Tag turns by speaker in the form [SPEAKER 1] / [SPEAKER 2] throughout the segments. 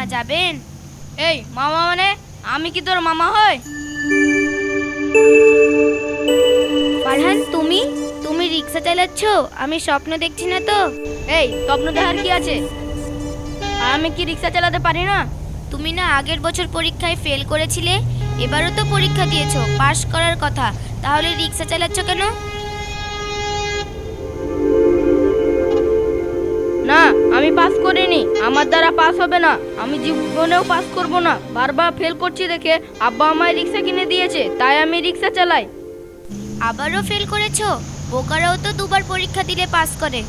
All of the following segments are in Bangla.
[SPEAKER 1] মামা, যাবেন?
[SPEAKER 2] এই মামা মানে আমি কি তোর মামা হই?
[SPEAKER 1] ফারহান, তুমি তুমি রিক্সা চালাচ্ছ? আমি স্বপ্ন দেখছি না তো?
[SPEAKER 2] এই স্বপ্ন দেখার কি আছে? আর আমি কি রিক্সা চালাতে পারি না?
[SPEAKER 1] তুমি না আগের বছর পরীক্ষায় ফেল করেছিলে? এবারও তো পরীক্ষা দিয়েছো, পাশ করার কথা, তাহলে রিক্সা চালাচ্ছ কেন?
[SPEAKER 2] না, আমি পাস করিনি, আমার দ্বারা পাস হবে না। আমি জীবনেও পাস করব না। বারবার ফেল করছি দেখে আব্বা আমায় রিক্সা কিনে দিয়েছে, তাই আমি রিক্সা চালাই।
[SPEAKER 1] আবারও ফেল করেছো? বোকারাও তো দুবার পরীক্ষা দিলে পাস করে।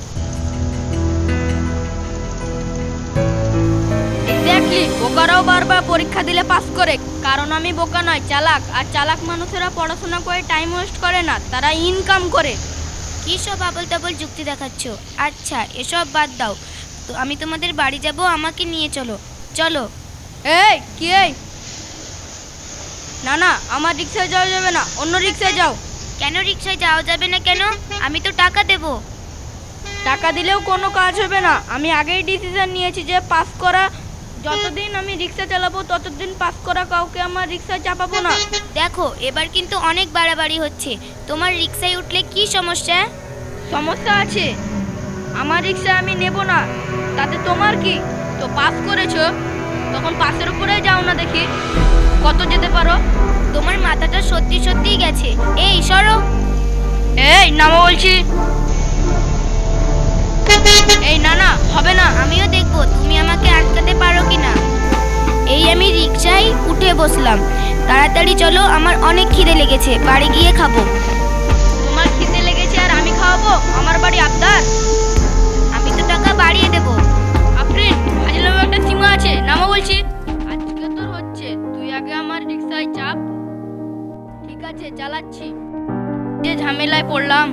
[SPEAKER 2] এক্স্যাক্টলি, বোকারাও বারবার পরীক্ষা দিলে পাস করে, কারণ আমি বোকা নয়, চালাক। আর চালাক মানুষেরা পড়াশোনা করে টাইম ওয়েস্ট করে না, তারা ইনকাম করে।
[SPEAKER 1] কি সব আবল তাবল যুক্তি দেখাচ্ছ? আচ্ছা, এসব বাদ দাও, তো আমি তোমাদের বাড়ি যাব, আমাকে নিয়ে চলো। চলো।
[SPEAKER 2] এই কি এই? না না, আমার রিক্সায় যাওয়া যাবে না, অন্য রিক্সায় যাও।
[SPEAKER 1] কেন রিক্সায় যাওয়া যাবে না কেন? আমি তো টাকা দেব।
[SPEAKER 2] টাকা দিলেও কোনো কাজ হবে না। আমি আগেই ডিসিশন নিয়েছি যে পাস করা, যতদিন আমি রিক্সা চালাবো ততদিন পাস করা কাউকে আমার রিক্সায় চাপাবো না।
[SPEAKER 1] দেখো, এবার কিন্তু অনেক বাড়াবাড়ি হচ্ছে। তোমার রিক্সায় উঠলে কি সমস্যা?
[SPEAKER 2] সমস্যা আছে, আমার রিক্সা আমি নেব না, তাতে তোমার কি? তো পাস করেছো, তখন পাসের উপরে যাও না, দেখি কত যেতে পারো।
[SPEAKER 1] তোমার মাথাটা সত্যি সত্যিই গেছে। এই সরো।
[SPEAKER 2] এই নামো বলছি। এই না না, হবে না।
[SPEAKER 1] আমিও দেখবো তুমি আমাকে আটকাতে পারো কিনা। এই আমি রিক্সায় উঠে বসলাম। তাড়াতাড়ি চলো, আমার অনেক খিদে লেগেছে, বাড়ি গিয়ে খাবো।
[SPEAKER 2] তোমার খিদে লেগেছে আর আমি খাওয়াবো? আমার বাড়ি আবদার?
[SPEAKER 1] আমি তো টাকা বাড়িয়ে দেবো।
[SPEAKER 2] আফরিন, ফাজিলামে একটা সীমা আছে, নামো বলছি। আজকে তোর হচ্ছে, তুই আগে আমার রিক্সায় চাপ। ঠিক আছে, চালাচ্ছি। যে ঝামেলায় পড়লাম।